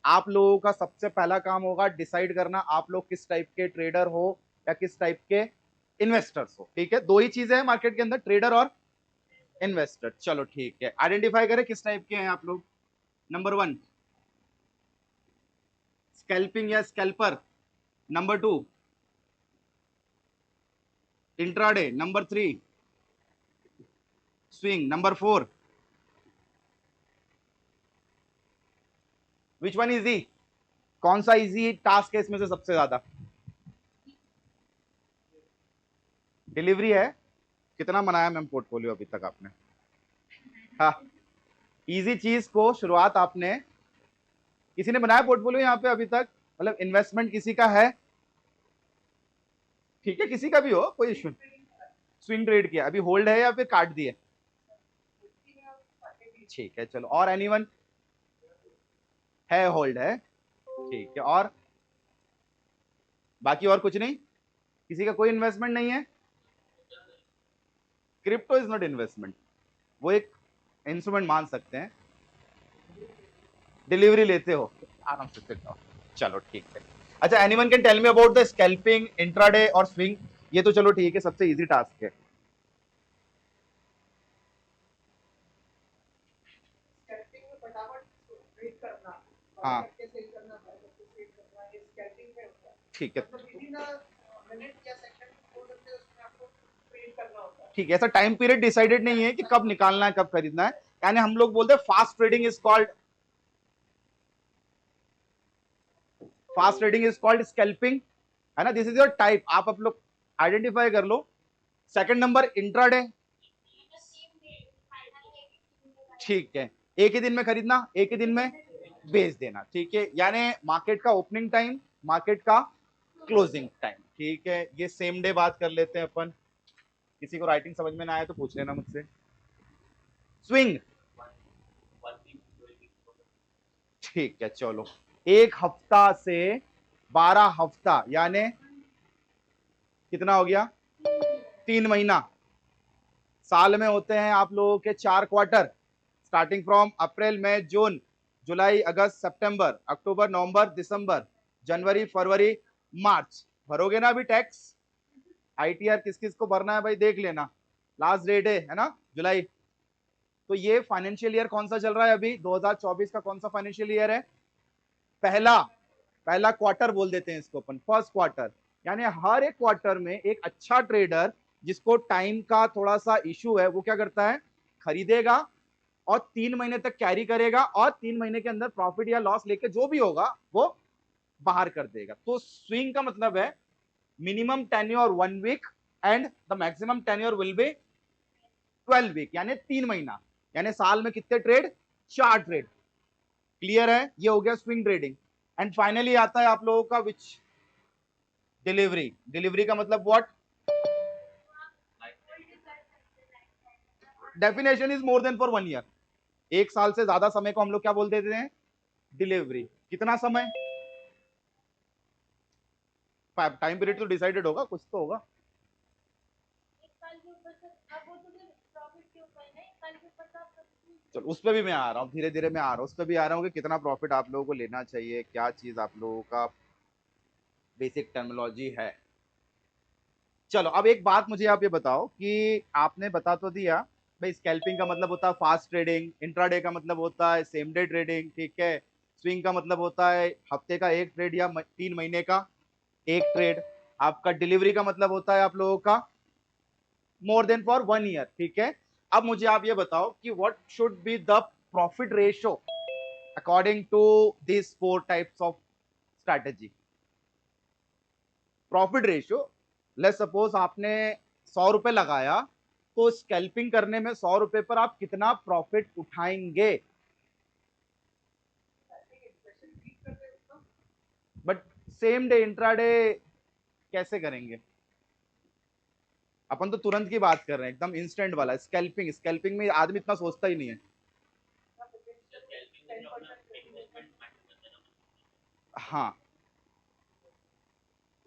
आप लोगों का सबसे पहला काम होगा डिसाइड करना आप लोग किस टाइप के ट्रेडर हो या किस टाइप के इन्वेस्टर्स हो। ठीक है, दो ही चीजें हैं मार्केट के अंदर, ट्रेडर और इन्वेस्टर। चलो ठीक है, आइडेंटिफाई करें किस टाइप के हैं आप लोग। नंबर 1 स्कैल्पिंग या scalper, number 2 intraday, number 3 swing, number 4 which one easy, कौन सा इजी टास्क है इसमें से सबसे ज्यादा? डिलीवरी है। कितना बनाया मैम पोर्टफोलियो अभी तक आपने? हाँ, इजी चीज को शुरुआत आपने, किसी ने बनाया पोर्टफोलियो यहाँ पे अभी तक? मतलब इन्वेस्टमेंट किसी का है? ठीक है, किसी का भी हो, कोई इश्यू। स्विंग ट्रेड किया, अभी होल्ड है या फिर काट दिए? ठीक है, चलो, और एनीवन है? होल्ड है, ठीक है। और बाकी और कुछ नहीं, किसी का कोई इन्वेस्टमेंट नहीं है? क्रिप्टो इज नॉट इन्वेस्टमेंट, वो एक इंस्ट्रूमेंट मान सकते हैं। डिलीवरी लेते हो, आराम से sit down। चलो ठीक है। अच्छा, anyone can tell me about the scalping, intraday और स्विंग? ये तो चलो ठीक है, सबसे इजी टास्क है। हाँ ठीक है, ठीक है। ऐसा टाइम पीरियड डिसाइडेड नहीं है कि कब निकालना है कब खरीदना है, यानी हम लोग बोलते हैं fast trading is called, fast trading is called scalping, है ना? दिस इज योर टाइप, आप लोग आइडेंटिफाई कर लो। सेकंड नंबर इंट्राडे, ठीक है, एक ही दिन में खरीदना, एक ही दिन में बेच देना, ठीक है, यानी मार्केट का ओपनिंग टाइम, मार्केट का क्लोजिंग टाइम, ठीक है। ये सेम डे बात कर लेते हैं अपन, किसी को राइटिंग समझ में ना आए तो पूछ लेना मुझसे। स्विंग, ठीक है, चलो, एक हफ्ता से 12 हफ्ता, यानी कितना हो गया? 3 महीना। साल में होते हैं आप लोगों के 4 क्वार्टर, स्टार्टिंग फ्रॉम अप्रैल, मई, जून, जुलाई, अगस्त, सितंबर, अक्टूबर, नवंबर, दिसंबर, जनवरी, फरवरी, मार्च। भरोगे ना अभी टैक्स? आईटीआर किस किस को भरना है भाई, देख लेना, लास्ट डेट है ना, जुलाई। तो ये फाइनेंशियल ईयर कौन सा चल रहा है अभी? 2024 का कौन सा फाइनेंशियल ईयर है? पहला, पहला क्वार्टर बोल देते हैं इसको अपन, फर्स्ट क्वार्टर। यानी हर एक क्वार्टर में एक अच्छा ट्रेडर जिसको टाइम का थोड़ा सा इशू है, वो क्या करता है? खरीदेगा और 3 महीने तक कैरी करेगा, और 3 महीने के अंदर प्रॉफिट या लॉस लेके जो भी होगा वो बाहर कर देगा। तो स्विंग का मतलब है minimum tenure 1 week and the maximum tenure will be 12 week, यानी 3 महीना, यानी साल में कितने ट्रेड? 4 ट्रेड। क्लियर है? ये हो गया स्विंग ट्रेडिंग। एंड फाइनली आता है आप लोगों का विच, डिलीवरी। डिलीवरी का मतलब what? Definition is more than for 1 year, 1 साल से ज्यादा समय को हम लोग क्या बोल देते हैं? डिलीवरी। कितना समय? टाइम पीरियड तो डिसाइडेड होगा, कुछ तो होगा। चलो, उस पर भी मैं आ रहा हूँ, धीरे धीरे मैं आ रहा हूँ, उस पर भी आ रहा हूँ कि कितना प्रॉफिट आप लोगों को लेना चाहिए, क्या चीज आप लोगों का बेसिक टर्मिनोलॉजी है। चलो, अब एक बात मुझे आप ये बताओ कि आपने बता तो दिया भाई, स्कैल्पिंग का मतलब होता है फास्ट ट्रेडिंग, इंट्राडे का मतलब होता है सेम डे ट्रेडिंग, ठीक है, स्विंग का मतलब होता है हफ्ते का एक ट्रेड या 3 महीने का एक ट्रेड, आपका डिलीवरी का मतलब होता है आप लोगों का मोर देन फॉर 1 ईयर, ठीक है। अब मुझे आप ये बताओ कि what should be the profit ratio according to this 4 types of strategy. Profit ratio, let's suppose आपने 100 रुपए लगाया, तो स्कैल्पिंग करने में 100 रुपए पर आप कितना प्रॉफिट उठाएंगे? बट सेम डे इंट्राडे कैसे करेंगे? अपन तो तुरंत की बात कर रहे हैं, एकदम इंस्टेंट वाला स्कैल्पिंग। स्कैल्पिंग में आदमी इतना सोचता ही नहीं है। हाँ,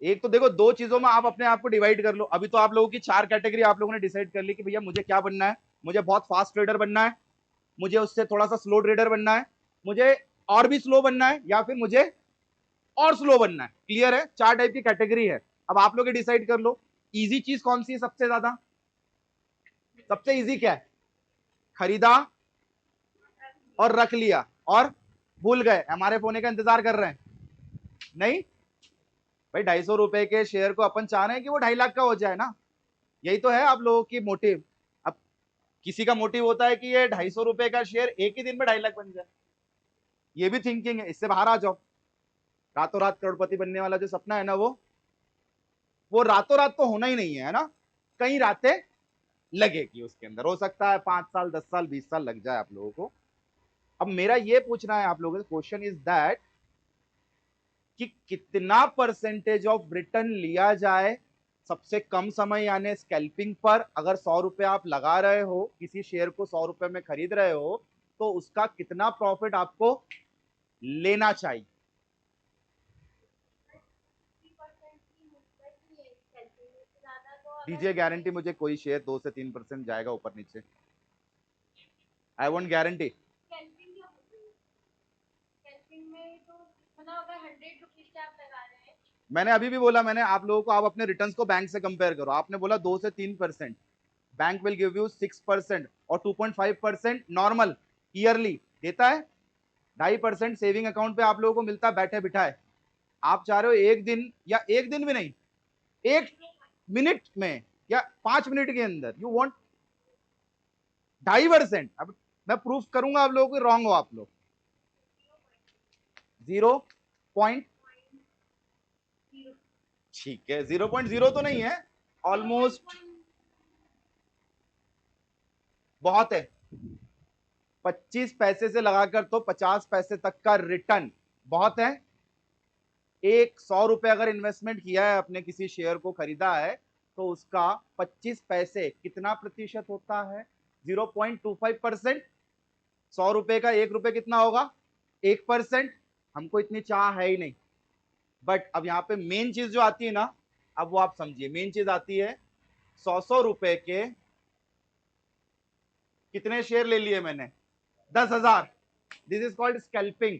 एक तो देखो, दो चीजों में आप अपने आप को डिवाइड कर लो। अभी तो आप लोगों की 4 कैटेगरी आप लोगों ने डिसाइड कर ली कि भैया मुझे क्या बनना है। मुझे बहुत फास्ट ट्रेडर बनना है, मुझे उससे थोड़ा सा स्लो ट्रेडर बनना है, मुझे और भी स्लो बनना है या फिर मुझे और स्लो बनना है। क्लियर है? 4 टाइप की कैटेगरी है। अब आप लोग डिसाइड कर लो इजी चीज कौन सी है सबसे ज्यादा। सबसे इजी क्या है? खरीदा और रख लिया और भूल गए, एमआरएफ होने का इंतजार कर रहे हैं। नहीं भाई, 250 रुपए के शेयर को अपन चाह रहे हैं कि वो 2.5 लाख का हो जाए ना। यही तो है आप लोगों की मोटिव। अब किसी का मोटिव होता है कि ये 250 रुपए का शेयर एक ही दिन में 2.5 लाख बन जाए। ये भी थिंकिंग है, इससे बाहर आ जाओ। रातों रात करोड़पति बनने वाला जो सपना है ना, वो रातों रात तो होना ही नहीं है ना। कई रातें लगेगी उसके अंदर, हो सकता है 5 साल 10 साल 20 साल लग जाए आप लोगों को। अब मेरा ये पूछना है आप लोगों से, क्वेश्चन इज दैट कि कितना परसेंटेज ऑफ रिटर्न लिया जाए सबसे कम समय यानी स्कैल्पिंग पर। अगर 100 रुपए आप लगा रहे हो, किसी शेयर को 100 रुपए में खरीद रहे हो, तो उसका कितना प्रॉफिट आपको लेना चाहिए? दीजिए गारंटी मुझे, कोई शेयर 2 से 3% जाएगा ऊपर नीचे। I want guarantee. मैंने अभी भी बोला, मैंने आप लोगों को, आप अपने रिटर्न्स को बैंक से कंपेयर करो। आपने बोला 2 से 3%, बैंक विल गिव यू 6% और 2.5% नॉर्मल ईयरली देता है। 2.5% सेविंग अकाउंट पे आप लोगों को मिलता है बैठे बिठाए। आप चाह रहे हो एक दिन, या एक दिन भी नहीं, 1 मिनट में या 5 मिनट के अंदर यू वांट 2.5%। अब मैं प्रूफ करूंगा आप लोगों को, रॉन्ग हो आप लोग। 0. ठीक है, 0.0 तो नहीं है, ऑलमोस्ट बहुत है। 25 पैसे से लगाकर तो 50 पैसे तक का रिटर्न बहुत है। 100 रुपए अगर इन्वेस्टमेंट किया है अपने, किसी शेयर को खरीदा है, तो उसका 25 पैसे कितना प्रतिशत होता है? 0.25%। 100 रुपए का 1 रुपए कितना होगा? 1%। हमको इतनी चाह है ही नहीं। बट अब यहाँ पे मेन चीज जो आती है ना, अब वो आप समझिए, मेन चीज आती है 100 रुपए के कितने शेयर ले लिए मैंने? 10,000। This is called scalping.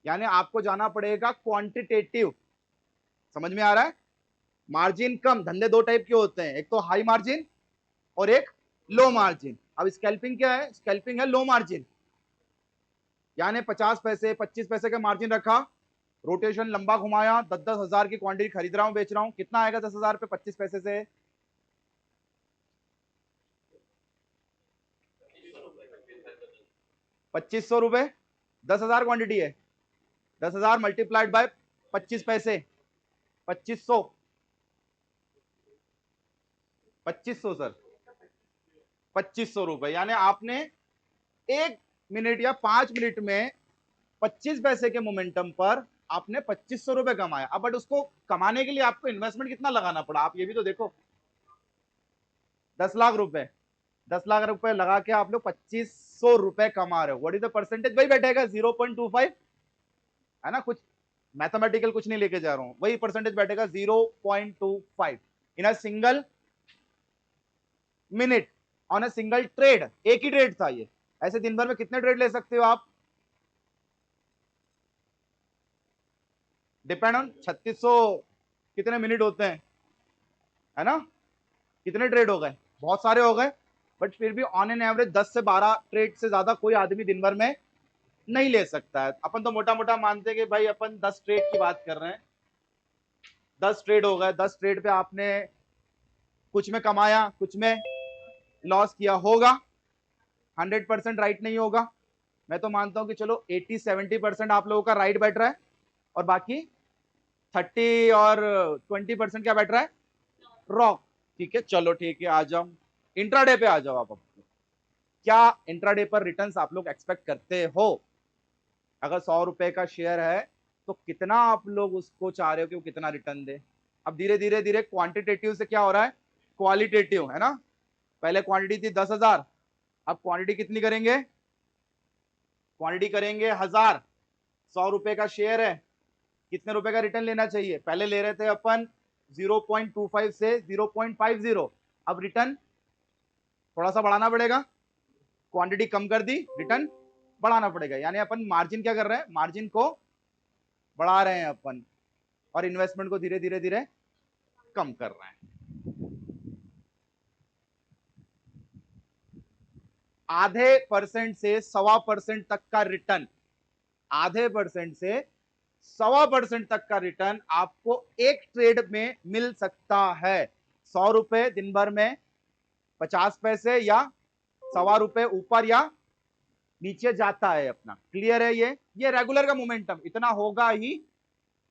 यानी आपको जाना पड़ेगा क्वांटिटेटिव। समझ में आ रहा है? मार्जिन कम, धंधे 2 टाइप के होते हैं, एक तो हाई मार्जिन और एक लो मार्जिन। अब स्कैल्पिंग क्या है? स्कैल्पिंग है लो मार्जिन, यानी 50 पैसे 25 पैसे का मार्जिन रखा, रोटेशन लंबा घुमाया, 10-10 हजार की क्वांटिटी खरीद रहा हूं बेच रहा हूं। कितना आएगा 10,000 पे 25 पैसे से? 2500 रुपए। 10,000 क्वांटिटी है, 10,000 मल्टीप्लाइड बाय 25 पैसे, 2500। 2500 सर, 2500 रुपए। यानी आपने 1 मिनट या 5 मिनट में 25 पैसे के मोमेंटम पर आपने 2500 रुपए कमाया। अब बट उसको कमाने के लिए आपको इन्वेस्टमेंट कितना लगाना पड़ा, आप ये भी तो देखो। 10 लाख रुपए, 10 लाख रुपए लगा के आप लोग 2500 रुपए कमा रहे हो। What is the percentage? वही बैठेगा 0.25, है ना? कुछ मैथमेटिकल कुछ नहीं लेके जा रहा हूं, वही परसेंटेज बैठेगा 0.25 in a single minute on a single trade. एक ही ट्रेड था ये। ऐसे दिन भर में कितने ट्रेड ले सकते हो आप? डिपेंड ऑन 3600 कितने मिनट होते हैं, है ना? कितने ट्रेड हो गए? बहुत सारे हो गए। बट फिर भी ऑन एन एवरेज 10 से 12 ट्रेड से ज्यादा कोई आदमी दिन भर में नहीं ले सकता है। अपन तो मोटा मोटा मानते हैं कि भाई अपन 10 ट्रेड की बात कर रहे हैं। 10 ट्रेड हो गए, 10 ट्रेड पे आपने कुछ में कमाया, कुछ में लॉस किया होगा। 100% राइट नहीं होगा। मैं तो मानता हूं कि चलो 80-70% आप लोगों का राइट बैठ रहा है, और बाकी 30 और 20% क्या बैठ रहा है? रॉन्ग। ठीक है, चलो ठीक है, आ जाओ इंट्राडे पे आ जाओ आप। क्या इंट्राडे पर रिटर्न्स आप लोग एक्सपेक्ट करते हो? अगर 100 रुपए का शेयर है तो कितना आप लोग उसको चाह रहे हो कि वो कितना रिटर्न दे? अब धीरे धीरे धीरे क्वांटिटेटिव से क्या हो रहा है? क्वालिटेटिव, है ना? पहले क्वांटिटी थी 10,000, अब क्वांटिटी कितनी करेंगे? क्वांटिटी करेंगे 1,000। 100 रुपए का शेयर है, कितने रुपए का रिटर्न लेना चाहिए? पहले ले रहे थे अपन 0.25 से 0.50, अब रिटर्न थोड़ा सा बढ़ाना पड़ेगा। क्वांटिटी कम कर दी, रिटर्न बढ़ाना पड़ेगा, यानी अपन मार्जिन क्या कर रहे हैं, मार्जिन को बढ़ा रहे हैं अपन, और इन्वेस्टमेंट को धीरे धीरे धीरे कम कर रहे हैं। आधे परसेंट से 1.25% तक का रिटर्न, आधे परसेंट से 1.25% तक का रिटर्न आपको एक ट्रेड में मिल सकता है। 100 रुपए दिन भर में 50 पैसे या 1.25 रुपए ऊपर या नीचे जाता है अपना। क्लियर है? ये रेगुलर का मोमेंटम इतना होगा ही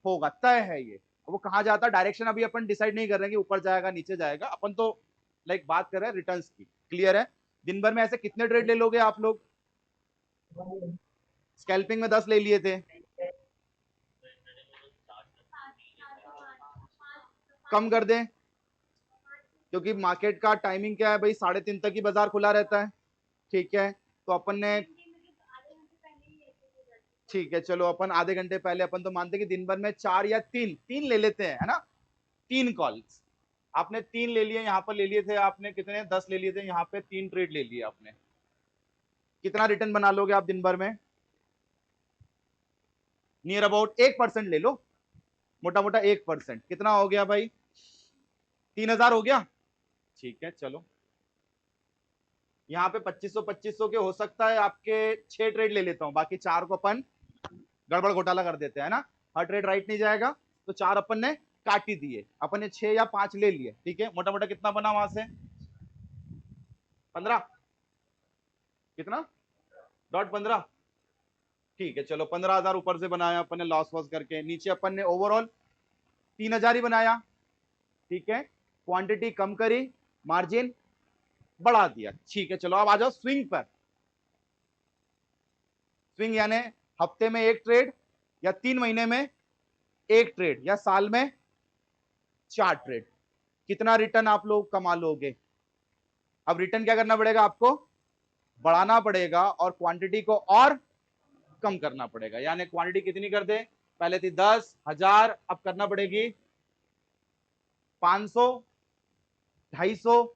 होगा, तय है ये। वो कहां जाता है डायरेक्शन अभी अपन डिसाइड नहीं कर रहे हैं कि ऊपर जाएगा नीचे जाएगा, अपन तो लाइक बात कर रहे हैं रिटर्न्स की। क्लियर है? दिन भर में ऐसे कितने ट्रेड ले लोगे आप लोग? स्कैल्पिंग में 10 ले लिए थे, कम कर दें क्योंकि मार्केट का टाइमिंग क्या है भाई, 3:30 तक ही बाजार खुला रहता है। ठीक है, तो अपन ने, ठीक है चलो अपन आधे घंटे पहले, अपन तो मानते कि दिन भर में 4 या 3 ले लेते हैं, है ना, 3 कॉल्स आपने 3 ले लिए, यहाँ पर ले लिए थे आपने कितने, 10 ले लिए थे, यहाँ पे 3 ट्रेड ले लिए आपने। कितना रिटर्न बना लोगे आप दिन भर में? नियर अबाउट 1% ले लो, मोटा मोटा 1%, कितना हो गया भाई? 3,000 हो गया। ठीक है चलो, यहाँ पे 2500 के हो सकता है आपके 6 ट्रेड ले लेता हूं, बाकी 4 को अपन गड़बड़ घोटाला कर देते हैं ना, हर ट्रेड राइट नहीं जाएगा, तो 4 अपन ने काट ही दिए, अपन ने 6 या 5 ले लिए। ठीक है, मोटा मोटा कितना बना वहां से? 15, कितना? डॉट 15। ठीक है चलो, 15,000 ऊपर से बनाया अपन ने लॉस वॉस करके, नीचे अपन ने ओवरऑल 3,000 ही बनाया। ठीक है, क्वांटिटी कम करी, मार्जिन बढ़ा दिया। ठीक है चलो, अब आ जाओ स्विंग पर। स्विंग यानी हफ्ते में 1 ट्रेड, या 3 महीने में 1 ट्रेड, या साल में 4 ट्रेड। कितना रिटर्न आप लोग कमा लोगे? अब रिटर्न क्या करना पड़ेगा आपको? बढ़ाना पड़ेगा, और क्वांटिटी को और कम करना पड़ेगा। यानी क्वांटिटी कितनी कर दे, पहले थी 10,000, अब करना पड़ेगी 500, 250,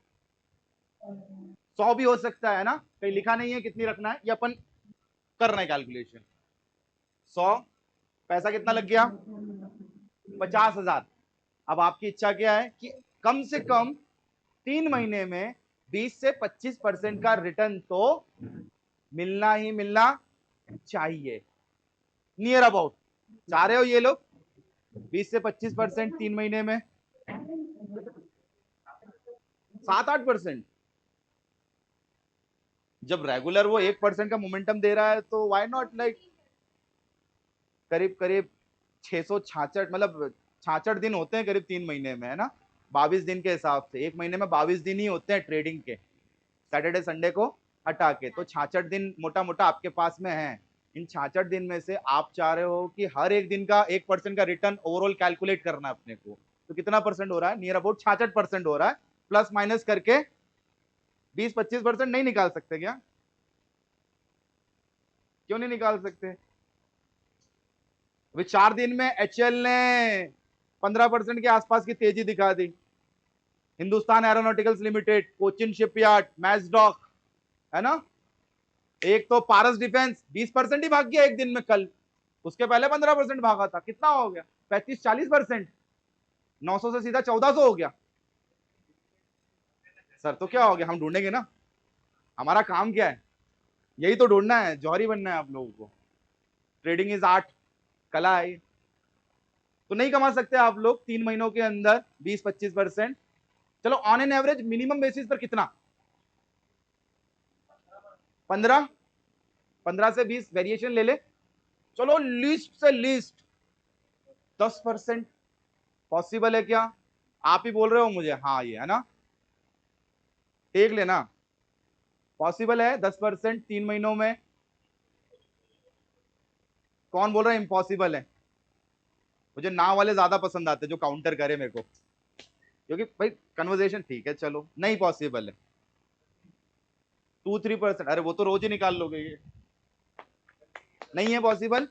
100 भी हो सकता है ना, कहीं लिखा नहीं है कितनी रखना है, ये अपन कर रहे हैं कैलकुलेशन। 100 पैसा कितना लग गया? 50,000। अब आपकी इच्छा क्या है कि कम से कम 3 महीने में 20 से 25% का रिटर्न तो मिलना ही मिलना चाहिए। नियर अबाउट चाह रहे हो ये लोग 20 से 25% 3 महीने में, 7-8%। जब रेगुलर वो 1% का मोमेंटम दे रहा है तो व्हाई नॉट, लाइक करीब करीब 666, मतलब 66 दिन होते हैं करीब 3 महीने में, है ना, 22 दिन के हिसाब से। 1 महीने में 22 दिन ही होते हैं ट्रेडिंग के, सैटरडे संडे को हटा के, तो 66 दिन मोटा मोटा आपके पास में है। इन 66 दिन में से आप चाह रहे हो कि हर एक दिन का 1% का रिटर्न ओवरऑल कैलकुलेट करना है अपने को, तो कितना परसेंट हो रहा है? नियर अबाउट 66% हो रहा है, प्लस माइनस करके 20-25% नहीं निकाल सकते क्या? क्यों नहीं निकाल सकते? अभी 4 दिन में एचएल ने 15% के आसपास की तेजी दिखा दी, Hindustan aeronauticals limited, Cochin shipyard, Mazdock, है ना, एक तो पारस डिफेंस 20% ही भाग गया एक दिन में कल, उसके पहले 15% भागा था, कितना हो गया? 35-40%, 900 से सीधा 1400 हो गया। सर तो क्या हो गया, हम ढूंढेंगे ना, हमारा काम क्या है, यही तो ढूंढना है, जौहरी बनना है आप लोगों को। ट्रेडिंग इज आर्ट, कला है। तो नहीं कमा सकते आप लोग 3 महीनों के अंदर 20-25%? चलो on an average minimum basis पर कितना? 15 से 20 वेरिएशन ले ले, चलो लीस्ट से लीस्ट 10% पॉसिबल है क्या? आप ही बोल रहे हो मुझे, हाँ ये है ना, देख लेना, पॉसिबल है 10% 3 महीनों में। कौन बोल रहा है इम्पॉसिबल है? मुझे ना वाले ज्यादा पसंद आते जो काउंटर करे मेरे को, क्योंकि भाई कन्वर्सेशन, ठीक है चलो नहीं पॉसिबल है 2-3%, अरे वो तो रोज ही निकाल लोगे, ये नहीं है पॉसिबल।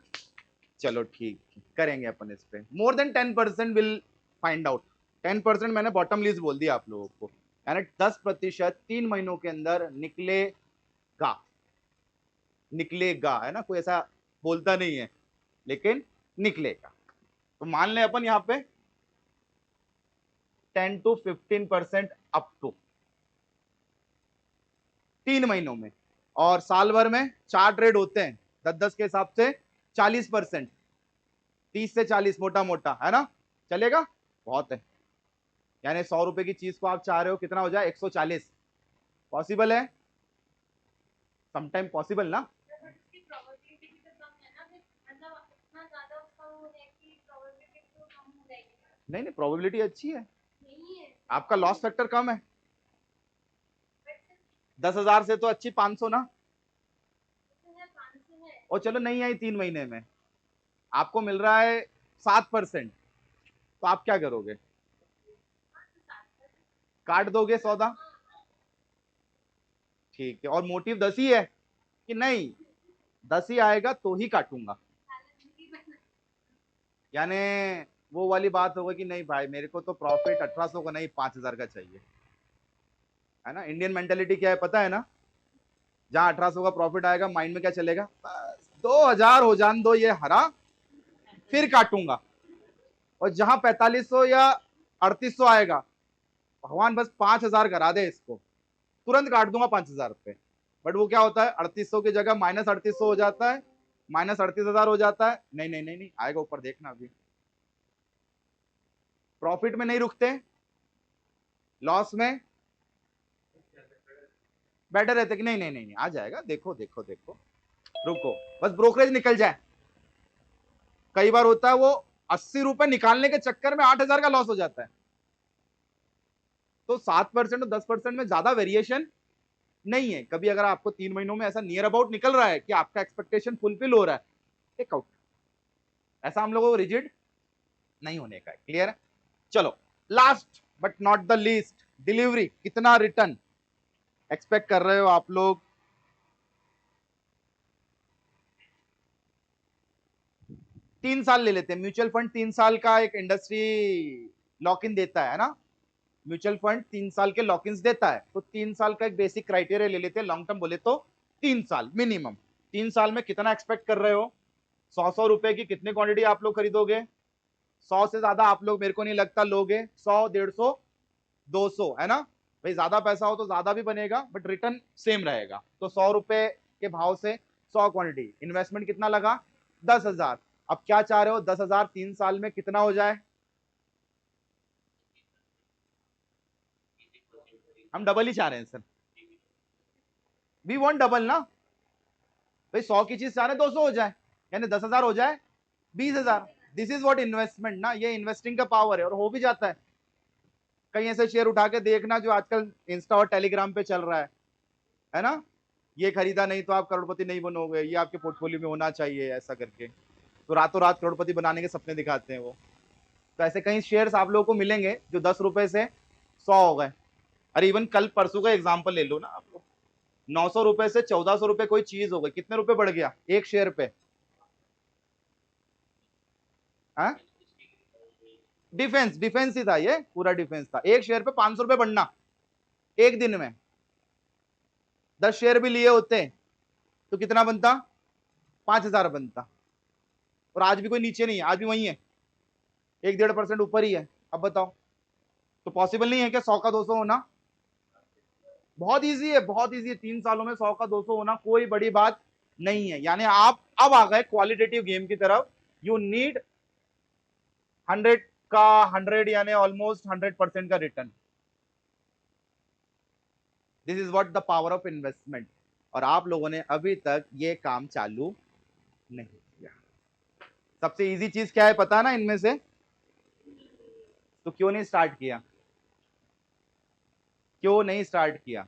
चलो ठीक, करेंगे अपन इस पे, more than 10% will find out. 10% मैंने बॉटम लिस्ट बोल दिया आप लोगों को, यानी 10% 3 महीनों के अंदर निकलेगा। निकलेगा, है ना, कोई ऐसा बोलता नहीं है, लेकिन निकलेगा। तो मान लें अपन यहाँ पे 10 to 15% अप टू 3 महीनों में, और साल भर में 4 ट्रेड होते हैं 10-10 के हिसाब से 40%, 30 से 40 मोटा मोटा, है ना, चलेगा, बहुत है। यानी 100 रुपए की चीज को आप चाह रहे हो कितना हो जाए, 140। पॉसिबल है, समटाइम पॉसिबल ना। नहीं नहीं, प्रोबेबिलिटी अच्छी है, आपका लॉस फैक्टर कम है। 10,000 से तो अच्छी 500 ना। और चलो नहीं आई 3 महीने में, आपको मिल रहा है 7%, तो आप क्या करोगे, काट दोगे सौदा? ठीक है, और मोटिव 10 ही है कि नहीं, 10 ही आएगा तो ही काटूंगा, यानी वो वाली बात होगा कि नहीं भाई मेरे को तो प्रॉफिट 1800 का नहीं 5000 का चाहिए, है ना। इंडियन मेंटेलिटी क्या है पता है ना, जहां 1800 का प्रॉफिट आएगा माइंड में क्या चलेगा, बस 2000 हो जान दो ये हरा, फिर काटूंगा। और जहां 4500 या 3800 आएगा, भगवान बस 5000 करा दे इसको, तुरंत काट दूंगा 5000 पे। बट वो क्या होता है, 3800 की जगह -3800 हो जाता है, -38,000 हो जाता है। नहीं नहीं नहीं नहीं, आएगा ऊपर, देखना अभी। प्रॉफिट में नहीं रुकते, लॉस में बेटर रहते कि नहीं नहीं नहीं, नहीं आ जाएगा, देखो देखो देखो, रुको बस ब्रोकरेज निकल जाए। कई बार होता है वो 80 रुपए निकालने के चक्कर में 8,000 का लॉस हो जाता है। तो 7% और 10% में ज्यादा वेरिएशन नहीं है। कभी अगर आपको 3 महीनों में ऐसा नियर अबाउट निकल रहा है कि आपका एक्सपेक्टेशन फुलफिल हो रहा है, टेक आउट। ऐसा हम लोगों को रिजिड नहीं होने का है, क्लियर है। चलो, last but not the least, delivery, कितना रिटर्न एक्सपेक्ट कर रहे हो आप लोग? 3 साल ले लेते हैं, म्यूचुअल फंड 3 साल का एक इंडस्ट्री लॉक इन देता है ना, म्यूचुअल फंड 3 साल के लॉक इन देता है, तो 3 साल का एक बेसिक क्राइटेरिया ले लेते हैं, लॉन्ग टर्म बोले तो 3 साल मिनिमम। 3 साल में कितना एक्सपेक्ट कर रहे हो? 100-100 रुपए की कितनी क्वांटिटी आप लोग खरीदोगे? 100 से ज्यादा आप लोग मेरे को नहीं लगता लोगे, 100, 150, 200, है ना भाई। ज्यादा पैसा हो तो ज्यादा भी बनेगा, बट रिटर्न सेम रहेगा। तो 100 रुपए के भाव से 100 क्वांटिटी, इन्वेस्टमेंट कितना लगा? 10,000। अब क्या चाह रहे हो, 10,000 3 साल में कितना हो जाए? हम डबल ही चाह रहे हैं सर, वी वांट डबल ना भाई। 100 की चीज चाह रहे 200 हो जाए, यानी 10,000 हो जाए 20,000। दिस इज व्हाट इन्वेस्टमेंट ना, ये इन्वेस्टिंग का पावर है, और हो भी जाता है। कहीं ऐसे शेयर उठा के देखना जो आजकल इंस्टा और टेलीग्राम पे चल रहा है ना, ये खरीदा नहीं तो आप करोड़पति नहीं बनोगे, ये आपके पोर्टफोलियो में होना चाहिए, ऐसा करके तो रातों रात करोड़पति बनाने के सपने दिखाते हैं वो। तो ऐसे कई शेयर्स आप लोगों को मिलेंगे जो 10 रुपए से 100 हो गए। अरे इवन कल परसों का एग्जाम्पल ले लो ना आप लोग, 900 रुपए से 1400 रुपए कोई चीज हो गई, कितने रुपए बढ़ गया एक शेयर पे? हाँ, डिफेंस, डिफेंस ही था, ये पूरा डिफेंस था। एक शेयर पे 500 रुपए बढ़ना एक दिन में, 10 शेयर भी लिए होते तो कितना बनता? 5,000 बनता। और आज भी कोई नीचे नहीं है, आज भी वही है, 1-1.5% ऊपर ही है। अब बताओ, तो पॉसिबल नहीं है क्या 100 का 200 होना? बहुत इजी है, बहुत इजी है। 3 सालों में 100 का 200 होना कोई बड़ी बात नहीं है। यानी आप अब आ गए क्वालिटेटिव गेम की तरफ। यू नीड 100 का 100, यानी ऑलमोस्ट 100% का return. This is what the power of investment. और आप लोगों ने अभी तक ये काम चालू नहीं किया। सबसे इजी चीज क्या है पता है ना इनमें से? तो क्यों नहीं स्टार्ट किया? क्यों नहीं स्टार्ट किया?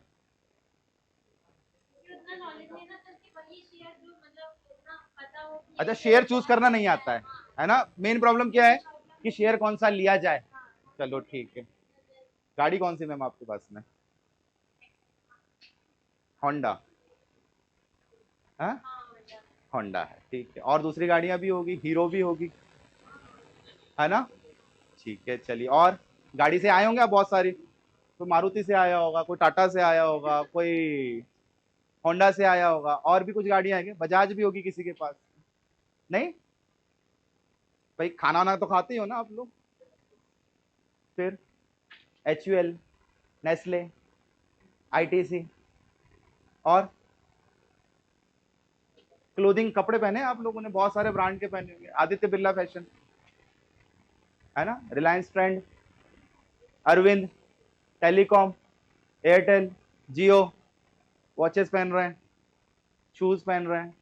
अच्छा, शेयर चूज करना नहीं आता है ना। मेन प्रॉब्लम क्या है कि शेयर कौन सा लिया जाए। चलो ठीक है। गाड़ी कौन सी मैम आपके पास में? होंडा? हाँ, होंडा है, ठीक है। और दूसरी गाड़ियां भी होगी, हीरो भी होगी, है ना। ठीक है, चलिए। और गाड़ी से आए होंगे आप बहुत सारी, कोई मारुति से आया होगा, कोई टाटा से आया होगा, कोई होंडा से आया होगा, और भी कुछ गाड़ियां आएंगी, बजाज भी होगी किसी के पास। नहीं भाई, खाना वाना तो खाते ही हो ना आप लोग। फिर HUL, नेस्ले, ITC, और क्लोथिंग, कपड़े पहने हैं आप लोगों ने, बहुत सारे ब्रांड के पहने होंगे, आदित्य बिरला फैशन, है ना, Reliance trend, Arvind, telecom, Airtel, Jio, watches पहन रहे हैं, शूज पहन रहे हैं,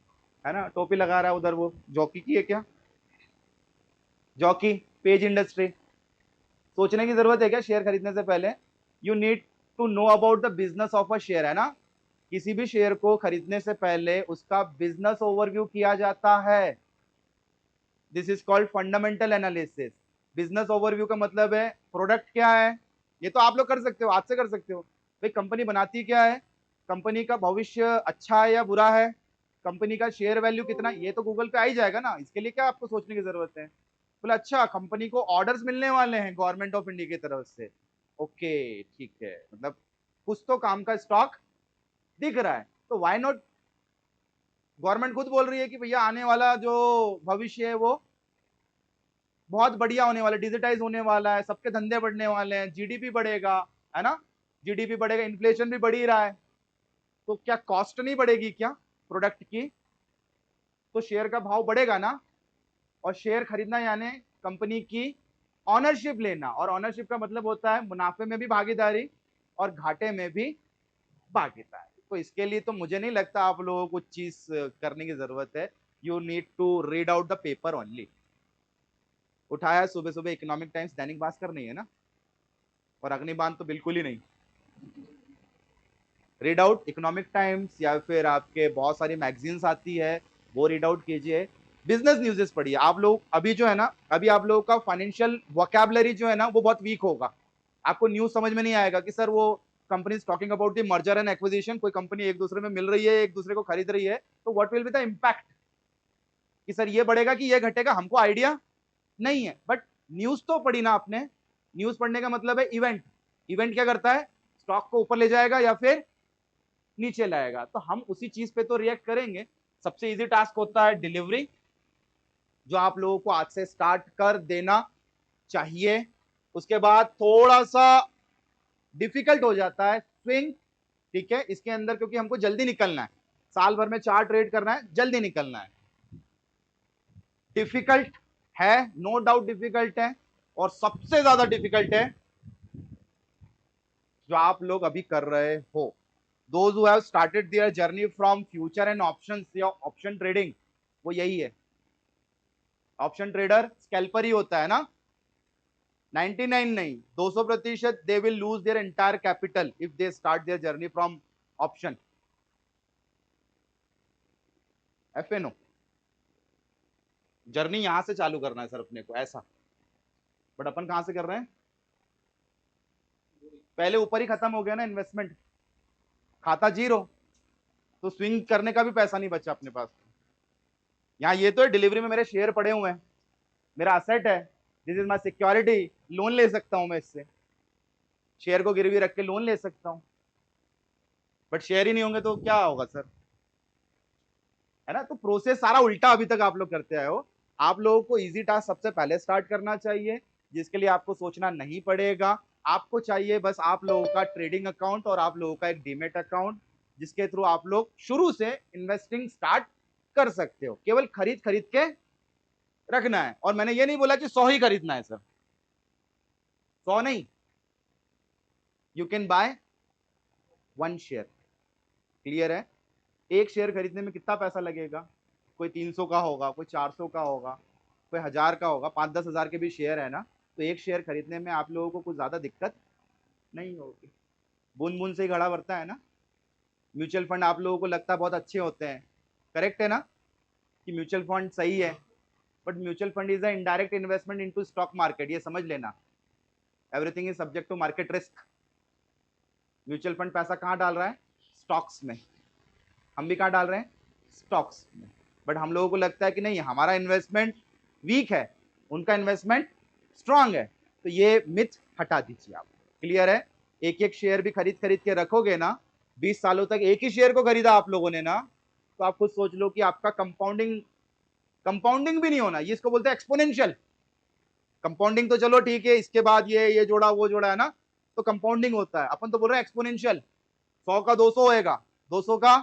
है ना, टोपी लगा रहा है उधर, वो जॉकी की है क्या, जॉकी, पेज इंडस्ट्री। सोचने की जरूरत है क्या शेयर खरीदने से पहले? You need to know about the business of a share, है ना। किसी भी शेयर को खरीदने से पहले उसका बिजनेस ओवरव्यू किया जाता है। This is called fundamental analysis. Business overview का मतलब है प्रोडक्ट क्या है, ये तो आप लोग कर सकते हो, आज से कर सकते हो। भाई कंपनी बनाती क्या है, कंपनी का भविष्य अच्छा है या बुरा है, कंपनी का शेयर वैल्यू कितना, ये तो गूगल पे आ ही जाएगा ना, इसके लिए क्या आपको सोचने की जरूरत है। बोला अच्छा कंपनी को ऑर्डर्स मिलने वाले हैं गवर्नमेंट ऑफ इंडिया की तरफ से, ओके ठीक है, मतलब कुछ तो काम का स्टॉक दिख रहा है, तो व्हाई नॉट। गवर्नमेंट खुद बोल रही है कि भैया आने वाला जो भविष्य है वो बहुत बढ़िया होने वाला है, डिजिटाइज होने वाला है, सबके धंधे बढ़ने वाले हैं, जीडीपी बढ़ेगा, है ना, जीडीपी बढ़ेगा, इन्फ्लेशन भी बढ़ ही रहा है, तो क्या कॉस्ट नहीं बढ़ेगी क्या प्रोडक्ट की, तो शेयर का भाव बढ़ेगा ना। और शेयर खरीदना यानी कंपनी की ऑनरशिप लेना, और ऑनरशिप का मतलब होता है मुनाफे में भी भागीदारी और घाटे में भी भागीदारी। तो इसके लिए तो मुझे नहीं लगता आप लोगों को कुछ चीज करने की जरूरत है। You need to read out the paper only. उठाया सुबह सुबह इकोनॉमिक टाइम्स, दैनिक भास्कर नहीं है ना, और अग्निबाण तो बिल्कुल ही नहीं। रीड आउट इकोनॉमिक टाइम्स, या फिर आपके बहुत सारी मैगजीन्स आती है वो रीड आउट कीजिए, बिजनेस न्यूज़ेस पढ़िए। आप लोग अभी जो है ना, अभी आप लोगों का फाइनेंशियल वोकैबुलरी जो है ना वो बहुत वीक होगा। आपको न्यूज समझ में नहीं आएगा कि सर वो company talking about the merger and acquisition, कोई कंपनी एक दूसरे में मिल रही है, एक दूसरे को खरीद रही है, तो what will be the impact, कि सर ये बढ़ेगा कि ये घटेगा, हमको आइडिया नहीं है। बट न्यूज तो पढ़ी ना आपने। न्यूज पढ़ने का मतलब है इवेंट। इवेंट क्या करता है, स्टॉक को ऊपर ले जाएगा या फिर नीचे लाएगा, तो हम उसी चीज पे तो रिएक्ट करेंगे। सबसे इजी टास्क होता है डिलीवरी, जो आप लोगों को आज से स्टार्ट कर देना चाहिए। उसके बाद थोड़ा सा डिफिकल्ट हो जाता है स्विंग, ठीक है, इसके अंदर, क्योंकि हमको जल्दी निकलना है, साल भर में 4 ट्रेड करना है, जल्दी निकलना है। डिफिकल्ट है, नो डाउट डिफिकल्ट है, और सबसे ज्यादा डिफिकल्ट है जो आप लोग अभी कर रहे हो। Those who have started their journey from future and options या ऑप्शन ट्रेडिंग, वो यही है। ऑप्शन ट्रेडर स्कैल्पर ही होता है ना, 99 नहीं, 200%। They will lose their entire capital if they start their journey from option. FNO, journey यहां से चालू करना है सर अपने को, ऐसा। बट अपन कहां से कर रहे हैं, पहले ऊपर ही खत्म हो गया ना इन्वेस्टमेंट, खाता जीरो, तो स्विंग करने का भी पैसा नहीं बचा अपने पास। यहाँ ये तो है डिलीवरी में मेरे शेयर पड़े हुए हैं, मेरा असेट है, this is my security, loan ले सकता हूं मैं इससे, शेयर को गिरवी रख के लोन ले सकता हूं। बट शेयर ही नहीं होंगे तो क्या होगा सर, है ना। तो प्रोसेस सारा उल्टा अभी तक आप लोग करते आए हो। आप लोगों को इजी टास्क सबसे पहले स्टार्ट करना चाहिए, जिसके लिए आपको सोचना नहीं पड़ेगा। आपको चाहिए बस आप लोगों का ट्रेडिंग अकाउंट और आप लोगों का एक डीमेट अकाउंट, जिसके थ्रू आप लोग शुरू से इन्वेस्टिंग स्टार्ट कर सकते हो। केवल खरीद खरीद के रखना है, और मैंने ये नहीं बोला कि 100 ही खरीदना है सर, 100 नहीं, you can buy 1 share. Clear है। एक शेयर खरीदने में कितना पैसा लगेगा, कोई 300 का होगा, कोई 400 का होगा, कोई 1000 का होगा, 5-10 हजार के भी शेयर है ना, तो एक शेयर खरीदने में आप लोगों को कुछ ज्यादा दिक्कत नहीं होगी। बूंद बूंद से ही घड़ा भरता है ना। म्यूचुअल फंड आप लोगों को लगता है बहुत अच्छे होते हैं, करेक्ट है ना, कि म्यूचुअल फंड सही है, but mutual fund is a indirect investment into stock market, ये समझ लेना। Everything is subject to market risk. Mutual fund पैसा कहाँ डाल रहा है, स्टॉक्स में, हम भी कहाँ डाल रहे हैं, स्टॉक्स में। बट हम लोगों को लगता है कि नहीं हमारा इन्वेस्टमेंट वीक है, उनका इन्वेस्टमेंट स्ट्रांग है, तो ये मिथ हटा दीजिए आप। क्लियर है। एक एक शेयर भी खरीद खरीद के रखोगे ना, 20 सालों तक एक ही शेयर को खरीदा आप लोगों ने ना, तो आप खुद सोच लो कि आपका कंपाउंडिंग, कंपाउंडिंग भी नहीं होना, ये इसको बोलते हैं एक्सपोनेंशियल। कंपाउंडिंग तो चलो ठीक है, इसके बाद ये जोड़ा वो जोड़ा है ना, तो कंपाउंडिंग होता है। अपन तो बोल रहे हैं एक्सपोनेंशियल। 100 का 200 होएगा, 200 का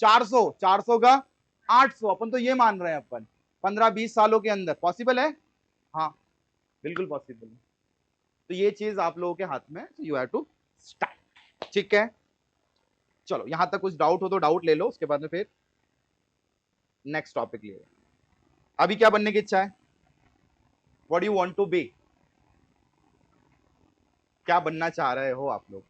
400, 400 का 800, अपन तो ये मान रहे हैं अपन 15-20 सालों के अंदर पॉसिबल है। हाँ बिल्कुल पॉसिबल है। तो ये चीज आप लोगों के हाथ में, यू हैव टू स्टार्ट। ठीक है, चलो यहां तक कुछ डाउट हो तो डाउट ले लो, उसके बाद में फिर नेक्स्ट टॉपिक ले। अभी क्या बनने की इच्छा है? What do you want to be? क्या बनना चाह रहे हो आप लोग?